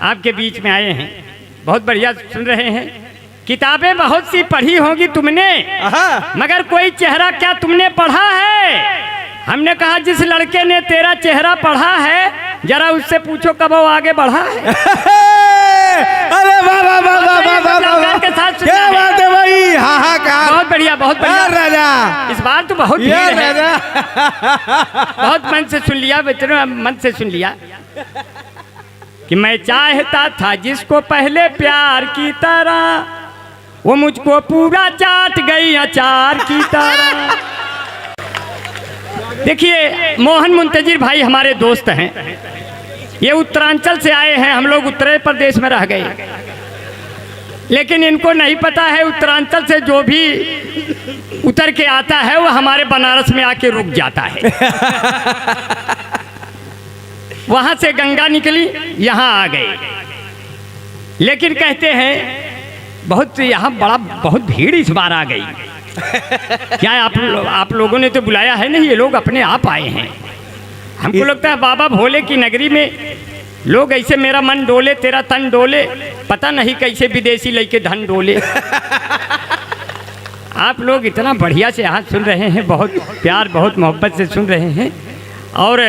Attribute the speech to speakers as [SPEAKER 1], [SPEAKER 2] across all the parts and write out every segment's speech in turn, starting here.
[SPEAKER 1] आपके बीच में आए हैं, बहुत बढ़िया सुन रहे हैं। किताबें बहुत सी पढ़ी होगी तुमने, मगर कोई चेहरा क्या तुमने पढ़ा है? हमने कहा जिस लड़के ने तेरा चेहरा पढ़ा है जरा उससे पूछो कब वो आगे बढ़ा है।
[SPEAKER 2] अरे वाह वाह वाह वाह वाह वाह, क्या बात है भाई, हाहाकार,
[SPEAKER 1] बहुत बढ़िया बहुत बढ़िया
[SPEAKER 2] राजा।
[SPEAKER 1] इस बार तो बहुत भीड़ है, बहुत मन से सुन लिया, इतना मन से सुन लिया कि मैं चाहता था जिसको पहले प्यार की तरह, वो मुझको पूरा चाट गई अचार की तरह। देखिए मोहन मुंतजिर भाई हमारे दोस्त हैं, ये उत्तरांचल से आए हैं, हम लोग उत्तर प्रदेश में रह गए, लेकिन इनको नहीं पता है उत्तरांचल से जो भी उतर के आता है वो हमारे बनारस में आके रुक जाता है। वहां से गंगा निकली यहाँ आ गए, लेकिन कहते हैं बहुत यहाँ बहुत भीड़ इस बार आ गई। क्या आप लोगों ने तो बुलाया है नहीं, ये लोग अपने आप आए हैं। हमको लगता है बाबा भोले की नगरी में लोग ऐसे मेरा मन डोले तेरा तन डोले, पता नहीं कैसे विदेशी लेके धन डोले। आप लोग इतना बढ़िया से यहाँ सुन रहे हैं, बहुत प्यार बहुत मोहब्बत से सुन रहे हैं, और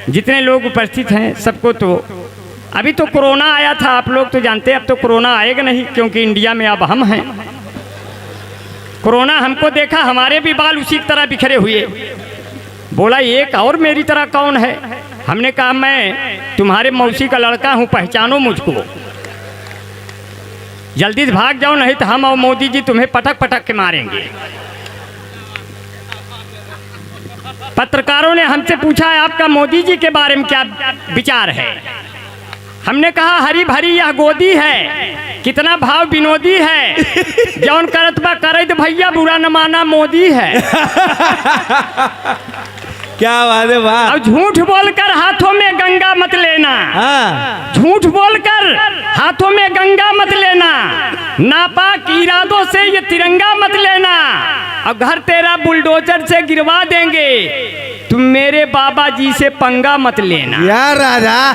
[SPEAKER 1] जितने लोग उपस्थित हैं सबको तो अभी तो कोरोना आया था, आप लोग तो जानते हैं अब तो कोरोना आएगा नहीं, क्योंकि इंडिया में अब हम हैं। कोरोना हमको देखा, हमारे भी बाल उसी तरह बिखरे हुए, बोला एक और मेरी तरह कौन है? हमने कहा मैं तुम्हारे मौसी का लड़का हूँ, पहचानो मुझको, जल्दी से भाग जाओ नहीं तो हम और मोदी जी तुम्हें पटक पटक के मारेंगे। पत्रकारों ने हमसे पूछा है आपका मोदी जी के बारे में क्या विचार है? हमने कहा हरी भरी यह गोदी है, कितना भाव विनोदी है, जौन करत बा करत भैया बुरा न माना मोदी है।
[SPEAKER 2] क्या बात है, वाह।
[SPEAKER 1] अब झूठ बोलकर हाथों में गंगा मत लेना, झूठ बोलकर हाथों में गंगा मत लेना, नापाक इरादों से ये तिरंगा मत लेना, और घर तेरा बुलडोजर से गिरवा देंगे, तुम मेरे बाबा जी से पंगा मत लेना।
[SPEAKER 2] यार राजा,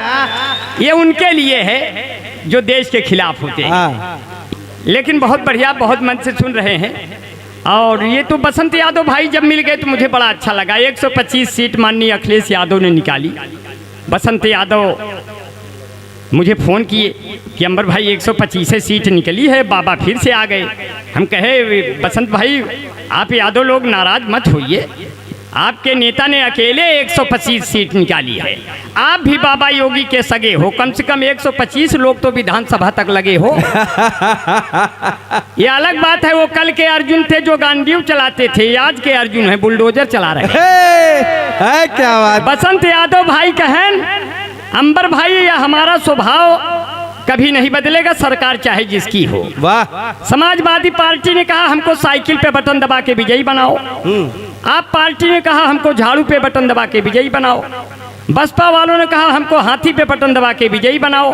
[SPEAKER 1] ये उनके लिए है जो देश के खिलाफ होते हैं। लेकिन बहुत बढ़िया, बहुत मन से सुन रहे हैं। और ये तो बसंत यादव भाई जब मिल गए तो मुझे बड़ा अच्छा लगा। 125 सीट माननीय अखिलेश यादव ने निकाली। बसंत यादव मुझे फ़ोन किए कि अंबर भाई 125 सीट निकली है, बाबा फिर से आ गए। हम कहे बसंत भाई आप यादव लोग नाराज़ मत होइए, आपके नेता ने अकेले 125 सीट निकाली है, आप भी बाबा योगी के सगे हो, कम से कम 125 लोग तो विधानसभा तक लगे हो। ये अलग बात है, वो कल के अर्जुन थे जो गांडीव चलाते थे, आज के अर्जुन है बुलडोजर चला रहे हैं।
[SPEAKER 2] क्या बात।
[SPEAKER 1] बसंत यादव भाई कहें अंबर भाई यह हमारा स्वभाव कभी नहीं बदलेगा, सरकार चाहे जिसकी हो।
[SPEAKER 2] वाह।
[SPEAKER 1] समाजवादी पार्टी ने कहा हमको साइकिल पे बटन दबा के विजयी बनाओ, आप पार्टी ने कहा हमको झाड़ू पे बटन दबा के विजयी बनाओ, बसपा वालों ने कहा हमको हाथी पे बटन दबा के विजयी बनाओ,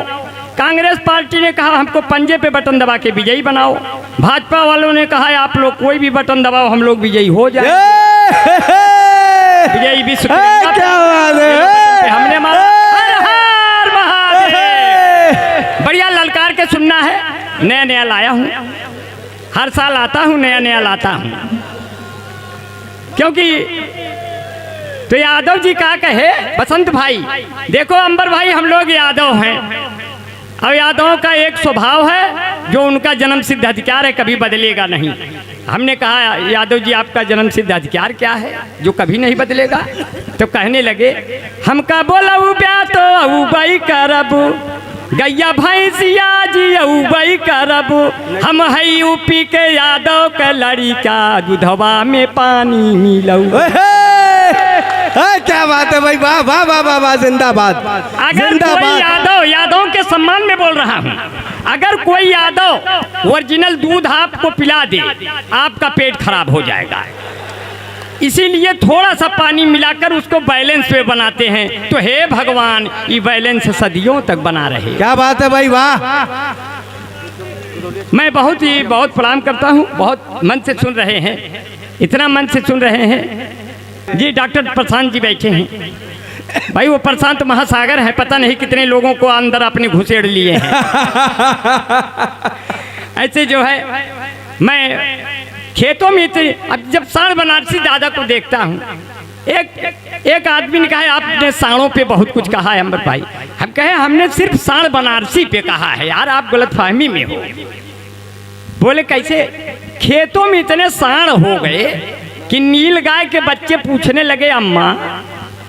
[SPEAKER 1] कांग्रेस पार्टी ने कहा हमको पंजे पे बटन दबा के विजयी बनाओ, भाजपा वालों ने कहा आप लोग कोई भी बटन दबाओ हम लोग विजयी हो जाए। विजयी विश्व हमने मारा। बढ़िया ललकार के सुनना है, नया नया लाया हूँ, हर साल आता हूँ नया नया लाता हूँ, क्योंकि तो यादव जी का कहे बसंत भाई, देखो अंबर भाई हम लोग यादव हैं, और यादवों का एक स्वभाव है जो उनका जन्म सिद्ध अधिकार है, कभी बदलेगा नहीं। हमने कहा यादव जी आपका जन्म सिद्ध अधिकार क्या है जो कभी नहीं बदलेगा? तो कहने लगे हम का बोला ब्या तो उबई करब, गैया भैंसिया जी उबई करब, हम है यूपी के यादव के लड़का, दूधवा में पानी मिलऊ।
[SPEAKER 2] क्या बात है भाई, वाह वाह वाह वाह वाह, जिंदाबाद।
[SPEAKER 1] अगर कोई यादव के सम्मान में बोल रहा हूँ, अगर कोई यादव ओरिजिनल दूध आपको पिला दे आपका पेट खराब हो जाएगा, इसीलिए थोड़ा सा पानी मिलाकर उसको बैलेंस पे बनाते हैं। तो हे भगवान ये बैलेंस सदियों तक बना रहे।
[SPEAKER 2] क्या बात है भाई, वाह।
[SPEAKER 1] मैं बहुत प्रणाम करता हूँ, बहुत मन से सुन रहे हैं, इतना मन से सुन रहे हैं जी। डॉक्टर प्रशांत जी बैठे हैं, भाई वो प्रशांत महासागर है, पता नहीं कितने लोगों को अंदर अपने घुसेड़ लिए हैं। ऐसे जो है मैं खेतों में अब जब साढ़ बनारसी दादा को देखता हूँ, एक आदमी ने कहा आपने साड़ों पे बहुत कुछ कहा है अमर भाई। हम कहे हमने सिर्फ साढ़ बनारसी पे कहा है। यार आप गलतफहमी में हो। बोले कैसे? खेतों में इतने साढ़ हो गए कि नील गाय के बच्चे पूछने लगे अम्मा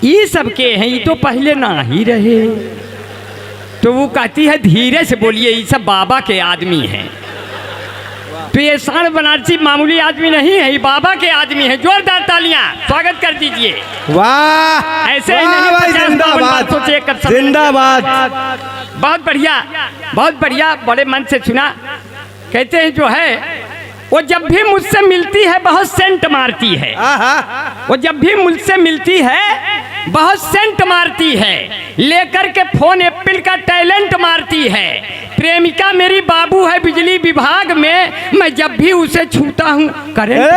[SPEAKER 1] ये सब के हैं, ये तो पहले ना ही रहे। तो वो कहती है धीरे से बोलिए, ये सब बाबा के आदमी हैं। तो ये साढ़ बनारसी मामूली आदमी नहीं है, ये बाबा के आदमी है। जोरदार तालियां स्वागत कर दीजिए।
[SPEAKER 2] वाह,
[SPEAKER 1] ऐसे ही नहीं, 50-52 से एक
[SPEAKER 2] जिंदाबाद।
[SPEAKER 1] बहुत बढ़िया, बहुत बढ़िया, बड़े मन से सुना। कहते हैं जो है वो जब भी मुझसे मिलती है बहुत सेंट मारती है। वो जब भी मुझसे मिलती है बहुत सेंट मारती है। लेकर के फोन एप्पल का टैलेंट मारती है। प्रेमिका मेरी बाबू है बिजली विभाग में, मैं जब भी उसे छूता हूँ करंट।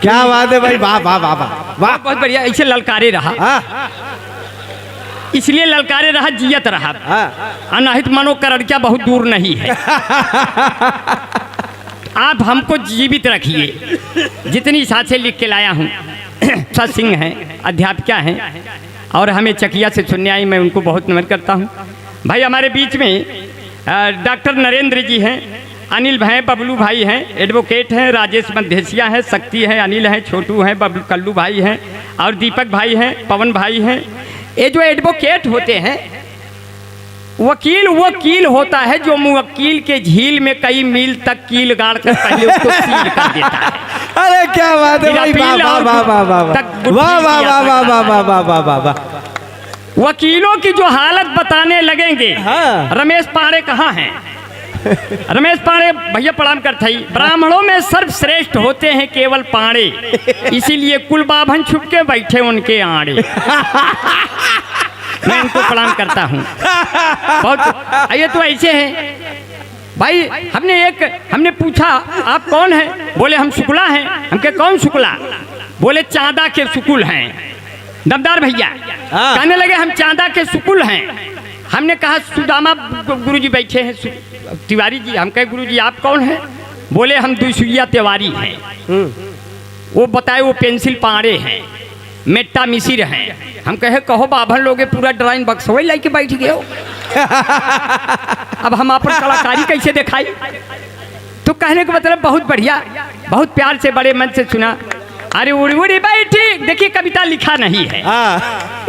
[SPEAKER 2] क्या बात है भाई, वाह वाह वाह वाह,
[SPEAKER 1] बहुत बढ़िया। ऐसे ललकारे रहा, इसलिए ललकारे रहा, जियत रहा। अनाहित मनो करड़किया बहुत दूर नहीं है। आप हमको जीवित रखिए। जितनी साथें लिख के लाया हूँ, सत सिंह हैं, अध्यापिका हैं और हमें चकिया से सुनने आई, मैं उनको बहुत नमन करता हूँ। भाई हमारे बीच में डॉक्टर नरेंद्र जी हैं, अनिल भाई, बबलू भाई हैं, एडवोकेट हैं, राजेश मध्यसिया हैं, शक्ति है, अनिल हैं, छोटू हैं, बबलू कल्लू भाई हैं और दीपक भाई हैं, पवन भाई हैं। ये जो एडवोकेट होते हैं, वकील वो कील होता है जो मुवक्किल के झील में कई मील तक कील गाड़ कर पहले उसको सील कर देता है।
[SPEAKER 2] अरे क्या बात है भाई, वाह वाह वाह वाह वाह वाह वाह वाह वाह वाह वाह वाह वाह वाह वाह।
[SPEAKER 1] वकीलों की जो हालत बताने लगेंगे। रमेश पांडे कहाँ हैं? रमेश पांडे भैया प्रणाम करते ही। ब्राह्मणों में सर्वश्रेष्ठ होते हैं केवल पांडे, इसीलिए कुल बाभन छुप के बैठे उनके आड़े। मैं उनको प्रणाम करता हूँ बहुत। ये तो ऐसे हैं भाई। हमने पूछा आप कौन हैं? बोले हम शुक्ला हैं। हम कहे कौन शुक्ला? बोले चांदा के शुकुल हैं। दमदार भैया कहने लगे हम चांदा के शुकुल हैं। हमने कहा सुदामा गुरुजी बैठे हैं, तिवारी जी। हम कहे गुरुजी आप कौन हैं? बोले हम दुसुइया तिवारी हैं। वो बताए वो पेंसिल पाड़े हैं, मेट्टा मिसिर हैं। हम कहे कहो बाभन लोगे पूरा ड्राइंग बक्स वही लाइके बैठ गए हो। अब हम अपन कलाकारी कैसे दिखाई? तो कहने का मतलब बहुत बढ़िया, बहुत प्यार से बड़े मन से सुना। अरे उड़ी उड़ी बैठी, देखिए कविता लिखा नहीं है।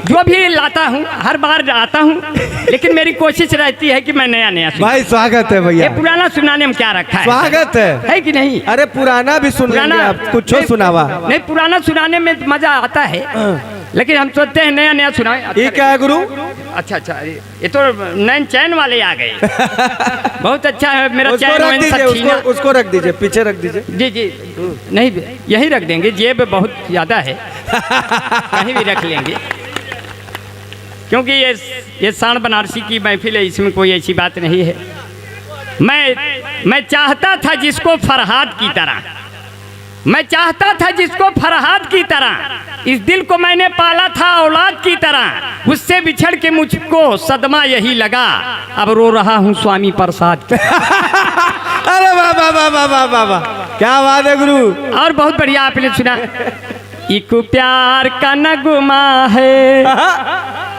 [SPEAKER 1] जो भी लाता हूँ हर बार आता हूँ, लेकिन मेरी कोशिश रहती है कि मैं नया नया सुना।
[SPEAKER 2] भाई स्वागत है भैया।
[SPEAKER 1] ये पुराना सुनाने में क्या रखा है?
[SPEAKER 2] स्वागत है
[SPEAKER 1] कि नहीं?
[SPEAKER 2] अरे पुराना भी सुन लेंगे आप, कुछ सुनावा।
[SPEAKER 1] नहीं, पुराना सुनाने में मजा आता है, लेकिन हम सोचते हैं नया नया सुनाए।
[SPEAKER 2] ये क्या है गुरु?
[SPEAKER 1] अच्छा अच्छा, ये तो नैन चैन वाले आ गए। बहुत अच्छा है मेरा चैन।
[SPEAKER 2] उसको रख दीजिए, पीछे रख दीजिए।
[SPEAKER 1] जी जी, नहीं यही रख देंगे, जेब बहुत ज़्यादा है, कहीं भी रख लेंगे। क्योंकि ये साढ़ बनारसी की महफिल है, इसमें कोई ऐसी बात नहीं है। मैं चाहता था जिसको फरहाद की तरह, मैं चाहता था जिसको फरहाद की तरह, इस दिल को मैंने पाला था औलाद की तरह। उससे बिछड़ के मुझको सदमा यही लगा, अब रो रहा हूँ स्वामी प्रसाद।
[SPEAKER 2] अरे वाह वाह वाह वाह वाह वाह वाह, क्या बात है गुरु।
[SPEAKER 1] और बहुत बढ़िया आपने सुना। एक प्यार का नगमा है,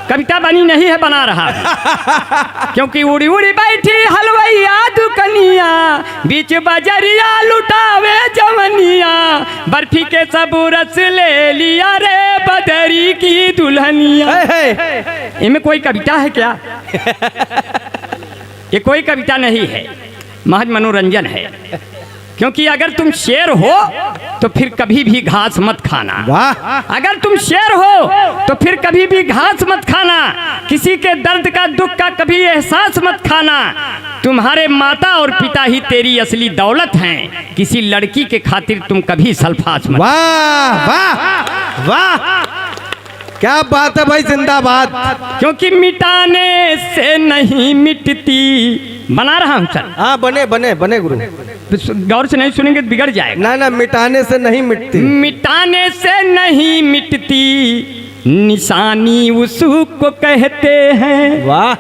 [SPEAKER 1] कविता बनी नहीं है, बना रहा क्योंकि उड़ी उड़ी बैठी हलवैया दुकनिया, बीच बजरिया लुटावे जवनिया, बर्फी के सब रस ले लिया रे बदरी की दुल्हनिया। इनमें कोई कविता है क्या? ये कोई कविता नहीं है, महज मनोरंजन है। क्योंकि अगर तुम शेर हो तो फिर कभी भी घास मत खाना। अगर तुम शेर हो तो फिर कभी भी घास मत खाना। किसी के दर्द का दुख का कभी एहसास मत खाना। तुम्हारे माता और पिता ही तेरी असली दौलत हैं, किसी लड़की के खातिर तुम कभी सल्फास मत।
[SPEAKER 2] वाह वाह वाह, क्या बात है भाई, जिंदाबाद।
[SPEAKER 1] क्योंकि मिटाने से नहीं मिटती। बना रहा हूँ सर।
[SPEAKER 2] हाँ बने बने बने गुरु।
[SPEAKER 1] गौर से नहीं सुनेंगे तो बिगड़ जाएगा।
[SPEAKER 2] ना ना, मिटाने से नहीं मिटती।
[SPEAKER 1] मिटाने से नहीं मिटती, निशानी उसको कहते हैं।
[SPEAKER 2] वाह।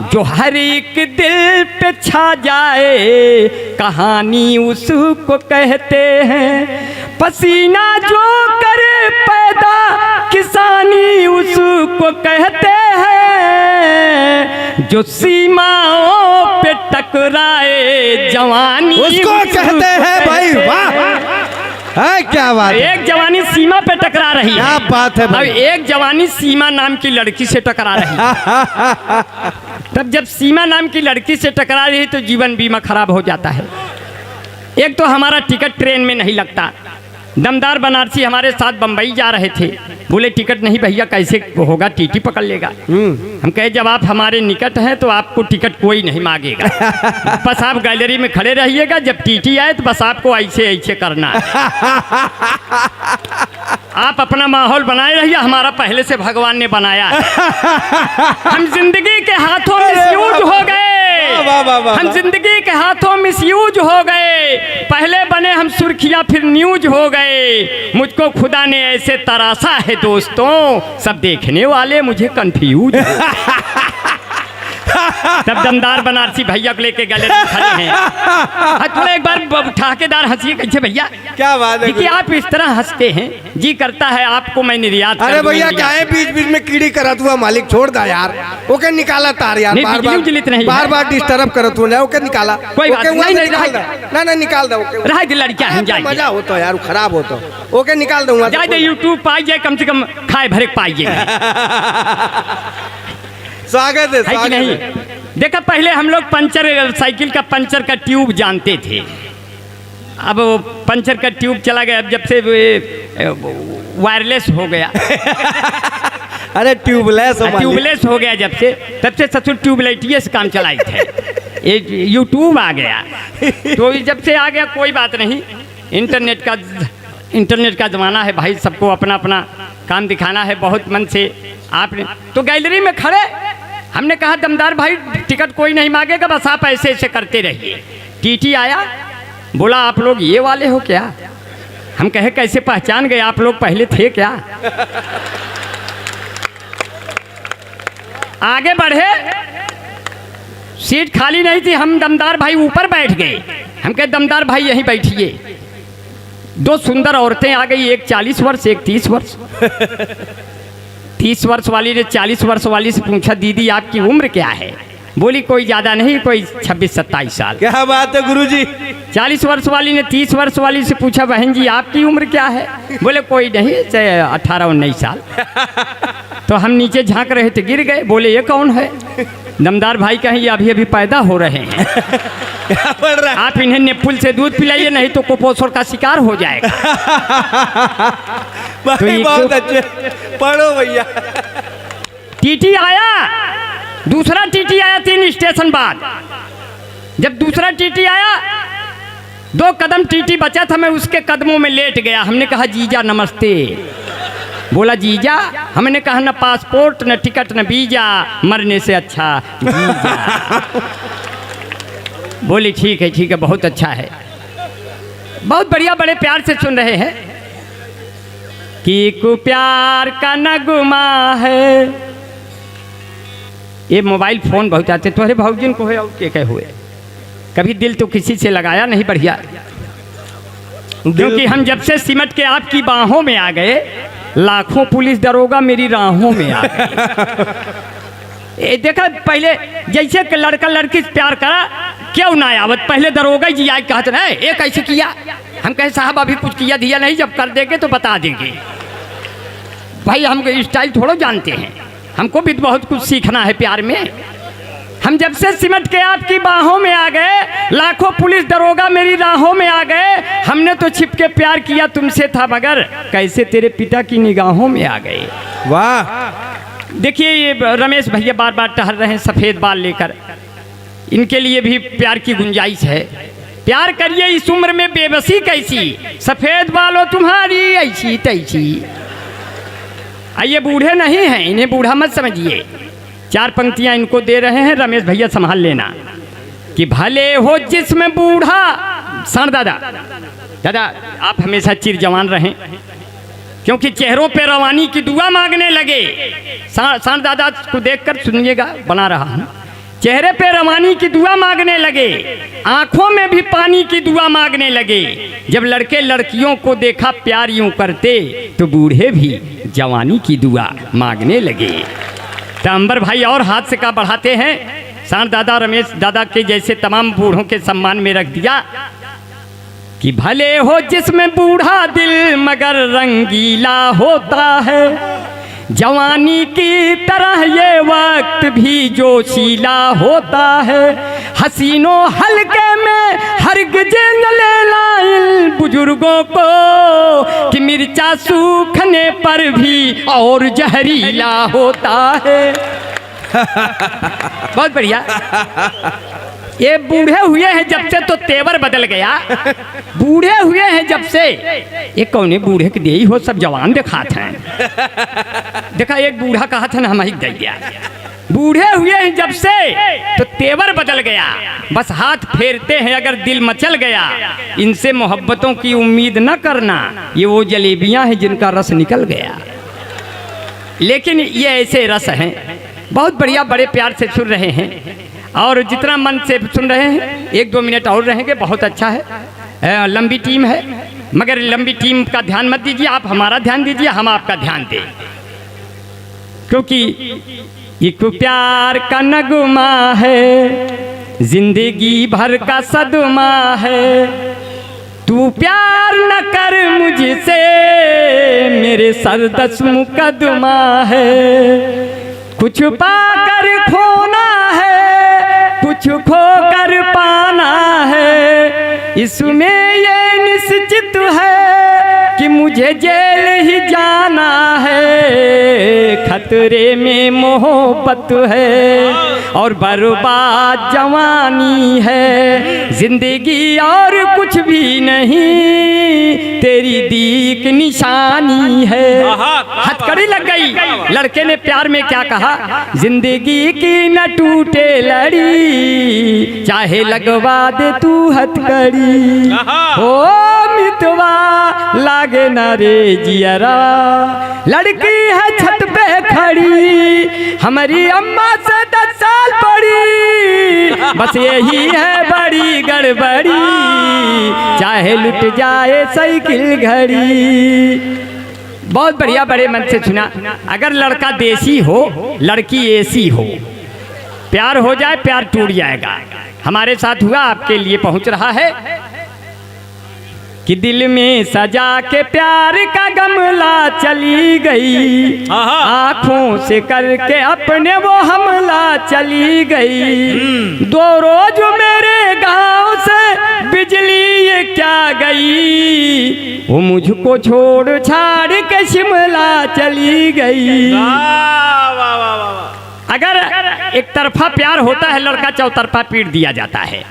[SPEAKER 1] जो हर एक दिल पे छा जाए, कहानी उसको कहते हैं। पसीना जो करे पैदा, किसानी उसको कहते हैं। जो सीमाओं पे टकराए, जवानी
[SPEAKER 2] उसको कहते हैं भाई। वाह है, क्या बात है।
[SPEAKER 1] एक जवानी सीमा पे टकरा रही है।
[SPEAKER 2] क्या बात है भाई।
[SPEAKER 1] अब एक जवानी सीमा नाम की लड़की से टकरा रही है। तब जब सीमा नाम की लड़की से टकरा रही है तो जीवन बीमा खराब हो जाता है। एक तो हमारा टिकट ट्रेन में नहीं लगता। दमदार बनारसी हमारे साथ बम्बई जा रहे थे, बोले टिकट नहीं भैया, कैसे होगा, टीटी पकड़ लेगा। हम कहे जब आप हमारे निकट हैं तो आपको टिकट कोई नहीं मांगेगा, बस आप गैलरी में खड़े रहिएगा, जब टीटी आए तो बस आपको ऐसे ऐसे करना है। आप अपना माहौल बनाए रहिए, हमारा पहले से भगवान ने बनाया है। हम जिंदगी के हाथों मिसयूज हो गए। हम जिंदगी के हाथों मिसयूज हो गए। पहले बने हम सुर्खियां, फिर न्यूज हो गए। मुझको खुदा ने ऐसे तराशा है दोस्तों, सब देखने वाले मुझे कंफ्यूज। तब दमदार बनारसी भैया को लेके गैलरी में खड़े हैं। थोड़ा एक बार ठाकेदार हंसिए कैसे भैया।
[SPEAKER 2] क्या बात है।
[SPEAKER 1] देखिए आप इस तरह हंसते हैं, जी करता है आपको मैं निर्यात।
[SPEAKER 2] अरे भैया क्या है, बीच बीच में कीड़ी करत हुआ, मालिक छोड़ दा यार। ओके निकाला तार यार, बार बार डिस्टर्ब करत हुआ। ओके निकाला,
[SPEAKER 1] कोई बात नहीं।
[SPEAKER 2] ना ना निकाल दो।
[SPEAKER 1] रह दे लड़कियां हम जाए,
[SPEAKER 2] मजा होता यार, खराब होता। ओके निकाल दूंगा।
[SPEAKER 1] जाए यूट्यूब पाई जाए, कम से कम खाए भरे पाइए।
[SPEAKER 2] स्वागत है
[SPEAKER 1] कि नहीं। देखा पहले हम लोग पंचर, साइकिल का पंचर का ट्यूब जानते थे। अब वो पंचर का ट्यूब चला गया, अब जब से वायरलेस हो गया।
[SPEAKER 2] अरे ट्यूबलेस
[SPEAKER 1] हो गया जब से, तब से ससुर ट्यूबलाइटिए से काम चलाई थे। ये यूट्यूब आ गया, तो जब से आ गया कोई बात नहीं। इंटरनेट का ज़माना है भाई, सबको अपना अपना काम दिखाना है। बहुत मन से आपने तो गैलरी में खड़े, हमने कहा दमदार भाई टिकट कोई नहीं मांगेगा, बस आप ऐसे ऐसे करते रहिए। टीटी आया, बोला आप लोग ये वाले हो क्या। हम कहे कैसे पहचान गए, आप लोग पहले थे क्या। आगे बढ़े, सीट खाली नहीं थी, हम दमदार भाई ऊपर बैठ गए। हम कहे दमदार भाई यहीं बैठिए। दो सुंदर औरतें आ गई, एक 40 वर्ष एक 30 वर्ष। 30 वर्ष वाली ने 40 वर्ष वाली से पूछा, दीदी आपकी उम्र क्या है। बोली कोई ज़्यादा नहीं, कोई 26-27 साल।
[SPEAKER 2] क्या बात है गुरुजी।
[SPEAKER 1] 40 वर्ष वाली ने 30 वर्ष वाली से पूछा, बहन जी आपकी उम्र क्या है। बोले कोई नहीं, 18-19 साल। तो हम नीचे झांक रहे थे, गिर गए। बोले ये कौन है। दमदार भाई कहें ये अभी अभी पैदा हो रहे हैं। आप इन्हें नेपुल से दूध पिलाइए, नहीं तो कुपोषण का शिकार हो जाएगा।
[SPEAKER 2] तो बहुत अच्छे, पढ़ो भैया।
[SPEAKER 1] टीटी आया, दूसरा टीटी आया 3 स्टेशन बाद। जब दूसरा टीटी आया, 2 कदम टीटी बचा था, मैं उसके कदमों में लेट गया। हमने कहा जीजा नमस्ते। बोला जीजा। हमने कहा न पासपोर्ट न टिकट न वीजा, मरने से अच्छा जीजा। बोली ठीक है बहुत अच्छा है, बहुत बढ़िया। बड़े प्यार से सुन रहे हैं कि को प्यार का नगमा है। ये मोबाइल फ़ोन बहुत आते, तुम्हारे भाऊजिन को है और क्या हुए। कभी दिल तो किसी से लगाया नहीं बढ़िया, क्योंकि हम जब से सिमट के आपकी बाहों में आ गए, लाखों पुलिस दरोगा मेरी राहों में आ गए। देखा पहले जैसे कि लड़का लड़की से प्यार करा, क्यों ना आवत, पहले दरोगा जी आए कहते ना ये कैसे किया। हम कहे साहब अभी कुछ किया दिया नहीं, जब कर देंगे तो बता देंगे। भाई हम स्टाइल थोड़ा जानते हैं, हमको भी बहुत कुछ सीखना है प्यार में। हम जब से सिमट के आपकी बाहों में आ गए, लाखों पुलिस दरोगा मेरी राहों में आ गए। हमने तो छिप के प्यार किया तुमसे था, मगर कैसे तेरे पिता की निगाहों में आ गए।
[SPEAKER 2] वाह।
[SPEAKER 1] देखिए ये रमेश भैया बार बार टहल रहे हैं सफ़ेद बाल लेकर, इनके लिए भी प्यार की गुंजाइश है। प्यार करिए इस उम्र में बेबसी कैसी, सफ़ेद बालों तुम्हारी ऐसी तैसी। ये बूढ़े नहीं हैं, इन्हें बूढ़ा मत समझिए। 4 पंक्तियां इनको दे रहे हैं, रमेश भैया संभाल लेना। कि भले हो जिसमें बूढ़ा, सण दादा आप हमेशा चिर जवान रहें, क्योंकि चेहरों पे रवानी की दुआ मांगने लगे। सण दादा को देखकर सुनिएगा, बना रहा हूं। चेहरे पे रवानी की दुआ मांगने लगे, आंखों में भी पानी की दुआ मांगने लगे। जब लड़के लड़कियों को देखा प्यार यूं करते, तो बूढ़े भी जवानी की दुआ मांगने लगे। तो अंबर भाई और हाथ से का बढ़ाते हैं, सण दादा रमेश दादा के जैसे तमाम बूढ़ों के सम्मान में रख दिया। कि भले हो जिसमें बूढ़ा दिल मगर रंगीला होता है, जवानी की तरह ये वक्त भी जोशीला होता है। हसीनों हल्के में हरगिज़ न ले लाइल बुजुर्गों को, कि मिर्चा सूखने पर भी और जहरीला होता है। बहुत बढ़िया। ये बूढ़े हुए हैं जब से तो तेवर बदल गया। बूढ़े हुए हैं जब से, ये कौन है बूढ़े के दे हो, सब जवान दिखाते हैं। देखा एक बूढ़ा कहा था ना, हम ही दे गया। बूढ़े हुए हैं जब से तो तेवर बदल गया। बस हाथ फेरते हैं अगर दिल मचल गया। इनसे मोहब्बतों की उम्मीद न करना, ये वो जलेबियां हैं जिनका रस निकल गया। लेकिन ये ऐसे रस हैं, बहुत बढ़िया, बड़े प्यार से सुन रहे हैं और जितना मन से सुन रहे हैं। 1-2 मिनट और रहेंगे, बहुत अच्छा है। लंबी टीम है, मगर लंबी टीम का ध्यान मत दीजिए, आप हमारा ध्यान दीजिए, हम आपका ध्यान दें। क्योंकि एक प्यार का नगमा है, जिंदगी भर का सदमा है। तू प्यार न कर मुझसे, मेरे सर 10 मुकदमा है। कुछ पाकर खोना है, कुछ खोकर पाना है। इसमें ये निश्चित है कि मुझे जेल ही जाना है। खतरे में मोहब्बत है और बर्बाद जवानी है। जिंदगी और कुछ भी नहीं, तेरी दीक निशानी है। हथकड़ी लग गई। लड़के ने प्यार में क्या कहा, जिंदगी की न टूटे लड़ी, चाहे लगवा दे तू हथकड़ी। ओ मितवा लागे न रे जियरा, लड़की है छत पे खड़ी, हमारी अम्मा से 10 साल बड़ी। बस यही है बड़ी गड़बड़ी, चाहे लुट जाए साइकिल घड़ी। बहुत बढ़िया, बड़े मन से सुना। अगर लड़का देसी हो, लड़की ऐसी हो, प्यार हो जाए प्यार टूट जाएगा। हमारे साथ हुआ, आपके लिए पहुंच रहा है। कि दिल में सजा के प्यार का गमला चली गई, आँखों से करके अपने वो हमला चली गई। 2 रोज मेरे गांव से बिजली ये क्या गई, वो मुझको छोड़ छाड़ के शिमला चली गई। अगर एक तरफा प्यार होता है, लड़का चौतरफा पीट दिया जाता है।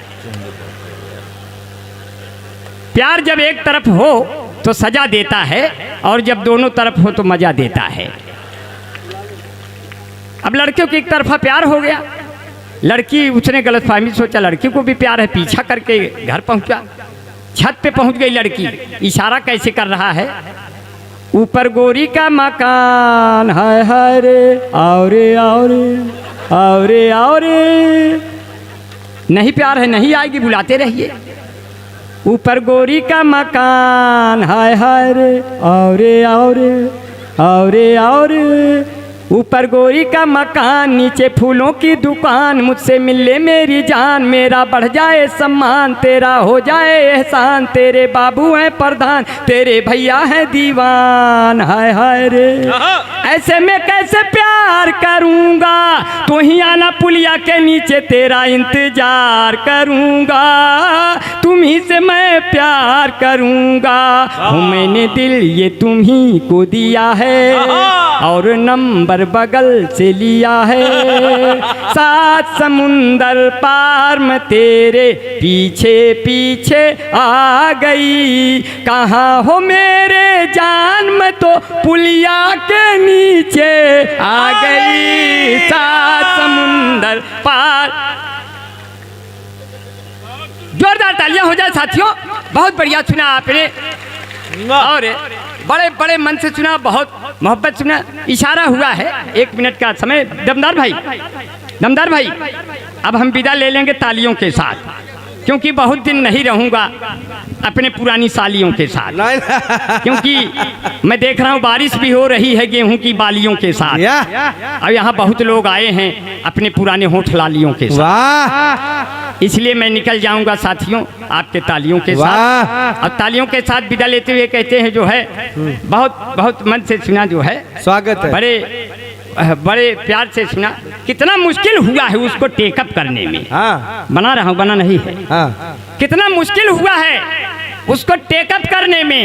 [SPEAKER 1] प्यार जब एक तरफ हो तो सजा देता है, और जब दोनों तरफ हो तो मजा देता है। अब लड़कियों की एक तरफा प्यार हो गया, लड़की उसने गलतफहमी सोचा लड़की को भी प्यार है, पीछा करके घर पहुंचा। छत पे पहुंच गई लड़की, इशारा कैसे कर रहा है, ऊपर गोरी का मकान, हाय हाय रे आओ रे आओ रे आओ रे आओ रे। नहीं प्यार है, नहीं आएगी, बुलाते रहिए। ऊपर गोरी का मकान, हाय हाय रे आओ रे आओ रे आओ रे आओ रे। ऊपर गोरी का मकान, नीचे फूलों की दुकान। मुझसे मिल ले मेरी जान, मेरा बढ़ जाए सम्मान, तेरा हो जाए एहसान। तेरे बाबू हैं प्रधान, तेरे भैया हैं दीवान, हाय हाय रे। ऐसे में कैसे प्यार करूँगा, तू ही आना पुलिया के नीचे, तेरा इंतजार करूँगा। तुम ही से मैं प्यार करूँगा, मैंने दिल ये तुम ही को दिया है, और नंबर हर बगल से लिया है, 7 समुंदर पार में तेरे पीछे पीछे आ गई। कहाँ हो मेरे जान, में तो पुलिया के नीचे आ गई, 7 समुंदर पार। जोरदार तालियां हो जाए साथियों, बहुत बढ़िया सुना आपने और बड़े बड़े मन से सुना, बहुत मोहब्बत सुना। इशारा हुआ है 1 मिनट का समय। दमदार भाई अब हम विदा ले लेंगे तालियों के साथ, क्योंकि बहुत दिन नहीं रहूंगा अपने पुरानी सालियों के साथ, क्योंकि मैं देख रहा हूँ बारिश भी हो रही है गेहूं की बालियों के साथ। अब यहाँ बहुत लोग आए हैं अपने पुराने होठ लालियों के साथ, इसलिए मैं निकल जाऊंगा साथियों आपके तालियों के साथ। और तालियों के साथ विदा लेते हुए कहते हैं जो है बहुत बहुत मन से सुना, जो है
[SPEAKER 2] स्वागत है,
[SPEAKER 1] बड़े प्यार से सुना। कितना मुश्किल हुआ है उसको टेकअप करने में। बना रहा हूँ, बना नहीं है। कितना मुश्किल हुआ है उसको टेकअप करने में,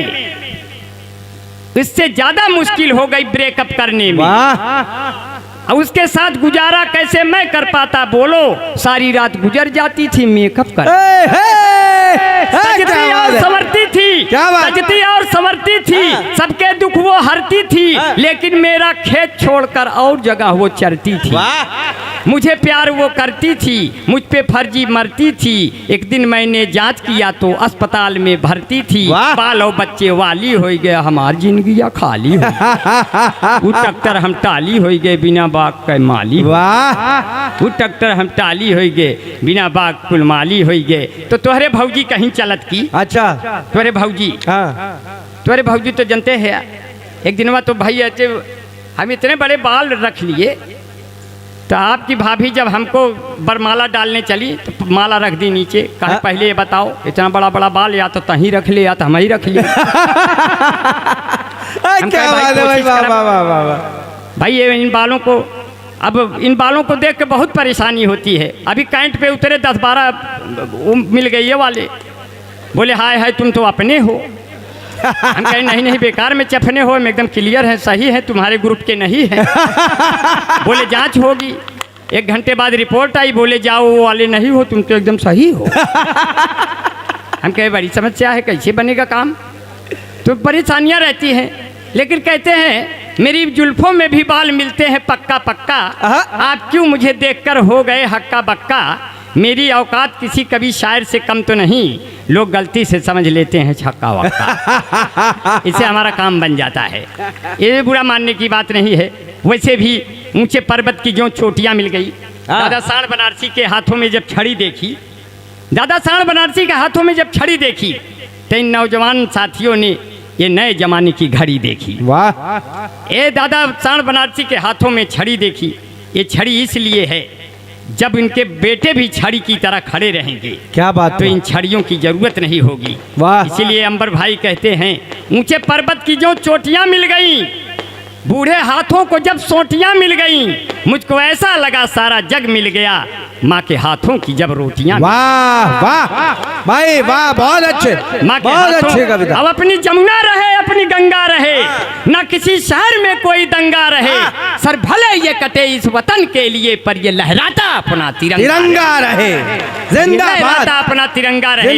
[SPEAKER 1] इससे ज्यादा मुश्किल हो गई ब्रेकअप करने में। और उसके साथ गुजारा कैसे मैं कर पाता, बोलो सारी रात गुजर जाती थी मेकअप कर। सजती और संवरती थी, सजती और संवरती थी, सबके दुख वो हरती थी, लेकिन मेरा खेत छोड़कर और जगह वो चरती थी। मुझे प्यार वो करती थी, मुझ पे फर्जी मरती थी। एक दिन मैंने जांच किया तो अस्पताल में भर्ती थी। बाल और बच्चे वाली हो गए, हमारी जिंदगी खाली हो। वो टक्कर हम टाली हो गए, बिना बाग के माली। वो टक्कर हम टाली हो गए, बिना बाग कुल माली हो गए। तो तोहरे भौजी कहीं चलत की। अच्छा, तोहरे भौजी तो जनते हैं। एक दिनवा तो भाई ऐसे हम इतने बड़े बाल रख लिए, तो आपकी भाभी जब हमको बरमाला डालने चली तो माला रख दी नीचे। कहा पहले ये बताओ, इतना बड़ा बड़ा बाल या तो तहीं रख ले या तो हम ही रख लिए। भाई ये इन बालों को, अब इन बालों को देख के बहुत परेशानी होती है। अभी कैंट पे उतरे 10-12 मिल गए ये वाले, बोले हाय हाय तुम तो अपने हो। हम कहें नहीं नहीं बेकार में चफने हो, हम एकदम क्लियर है, सही है, तुम्हारे ग्रुप के नहीं है। बोले जांच होगी। 1 घंटे बाद रिपोर्ट आई, बोले जाओ वो वाले नहीं हो, तुम तो एकदम सही हो। हम कहे बड़ी समस्या है, कैसे बनेगा काम। तो परेशानियां रहती हैं, लेकिन कहते हैं मेरी जुल्फों में भी बाल मिलते हैं पक्का पक्का। आप क्यों मुझे देखकर हो गए हक्का बक्का। मेरी औकात किसी कभी शायर से कम तो नहीं, लोग गलती से समझ लेते हैं छक्का वक्का। इससे हमारा काम बन जाता है, ये बुरा मानने की बात नहीं है। वैसे भी ऊंचे पर्वत की जो चोटियां मिल गई। दादा साण बनारसी के हाथों में जब छड़ी देखी, दादा साण बनारसी के हाथों में जब छड़ी देखी, तो इन नौजवान साथियों ने ये नए जमाने की घड़ी देखी। वाह! ये दादा साण बनारसी के हाथों में छड़ी देखी। ये छड़ी इसलिए है, जब इनके बेटे भी छड़ी की तरह खड़े रहेंगे, क्या बात, तो इन छड़ियों की जरूरत नहीं होगी। वाह! इसीलिए अंबर भाई कहते हैं ऊंचे पर्वत की जो चोटियां मिल गईं, बूढ़े हाथों को जब सोटियां मिल गईं, मुझको ऐसा लगा सारा जग मिल गया, माँ के हाथों की जब रोटियां। वाह वाह भाई वाह, बहुत अच्छे, बहुत अच्छे कविता। अब अपनी जमुना रहे, अपनी गंगा रहे, न किसी शहर में कोई दंगा रहे। सर भले ये कटे इस वतन के लिए, पर ये लहराता अपना तिरंगा रहे। जिंदाबाद, अपना तिरंगा रहे।